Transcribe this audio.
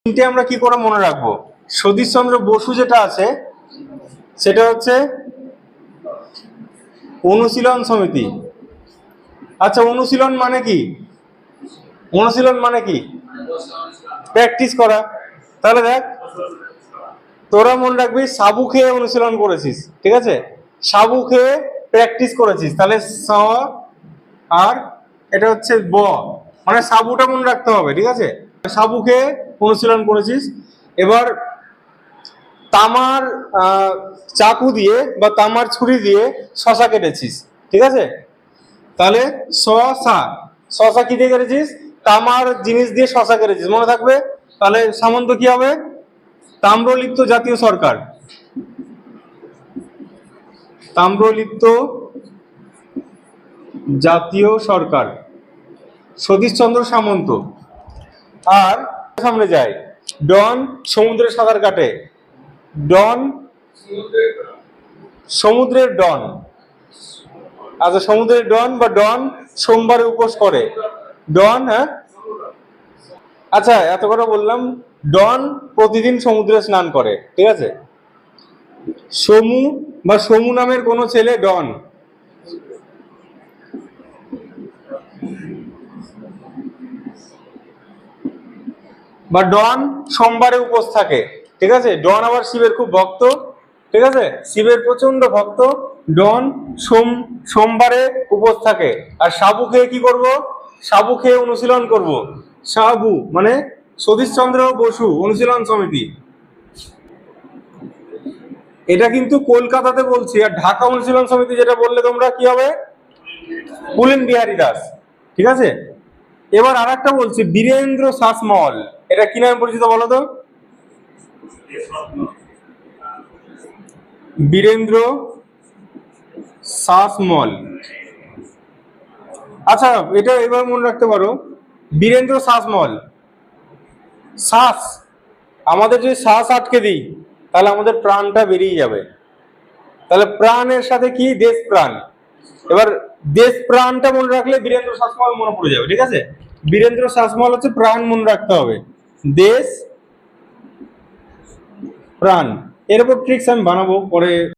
তিনটে আমরা কি করে মনে রাখবো? সতীশচন্দ্র বসু যেটা আছে সেটা হচ্ছে অনুশীলন সমিতি। আচ্ছা, অনুশীলন মানে কি? অনুশীলন মানে কি? প্র্যাকটিস করা। তাহলে দেখ, তোরা মনে রাখবি সাবু খেয়ে অনুশীলন করেছিস, ঠিক আছে? সাবু খেয়ে প্র্যাকটিস করেছিস, তাহলে স আর এটা হচ্ছে ব, মানে সাবুটা মনে রাখতে হবে, ঠিক আছে? সাবু খেয়ে অনুশীলন করেছিস। এবার তামার চাকু দিয়ে বা তামার ছুরি দিয়ে শশা কেটেছিস, ঠিক আছে? তাহলে শশা কি দিয়ে কেটেছিস? তামার জিনিস দিয়ে শশা কেটেছিস, মনে থাকবে? তাহলে সামন্ত কি হবে? তাম্রলিপ্ত জাতীয় সরকার, তাম্রলিপ্ত জাতীয় সরকার, সতীশচন্দ্র সামন্ত। আর সামনে যায়, ডন সমুদ্রে সাঁতার কাটে, ডন সমুদ্রের ডন। আচ্ছা, সমুদ্রের ডন বা ডন সোমবারে উপোস করে, ডন। হ্যাঁ, আচ্ছা, এত কথা বললাম। ডন প্রতিদিন সমুদ্রে স্নান করে, ঠিক আছে? সমু বা সমু নামের কোন ছেলে ডন, বা ডন সোমবারে উপোস থাকে, ঠিক আছে? ডন আবার শিবের খুব ভক্ত, ঠিক আছে? শিবের প্রচন্ড ভক্ত। ডন সোমবারে উপোস থাকে। আর সাবু খেয়ে কি করব? সাবু খেয়ে অনুশীলন করব। সাবু মানে সতীশচন্দ্র বসু অনুশীলন সমিতি। এটা কিন্তু কলকাতাতে বলছি, আর ঢাকা অনুশীলন সমিতি যেটা বললে তোমরা কি হবে? পুলিন বিহারী দাস, ঠিক আছে? এবার আর একটা বলছি, বীরেন্দ্র শাসমল। এটা কি নামে পরিচিত বলো তো? বীরেন্দ্র শাসমল। আচ্ছা, এটা এবার মনে রাখতে পারো, বীরেন্দ্র শাসমল। শ্বাস, আমাদের যদি শ্বাস আটকে দিই তাহলে আমাদের প্রাণটা বেরিয়ে যাবে। তাহলে প্রাণের সাথে কি? দেশ প্রাণ। এবার দেশ প্রাণটা মনে রাখলে বীরেন্দ্র শাসমল মনে পড়ে যাবে, ঠিক আছে? বীরেন্দ্র শাসমল হচ্ছে প্রাণ, মনে রাখতে হবে। দেশ প্রাণ। এর উপর ট্রিক্স আমি বানাবো পরে।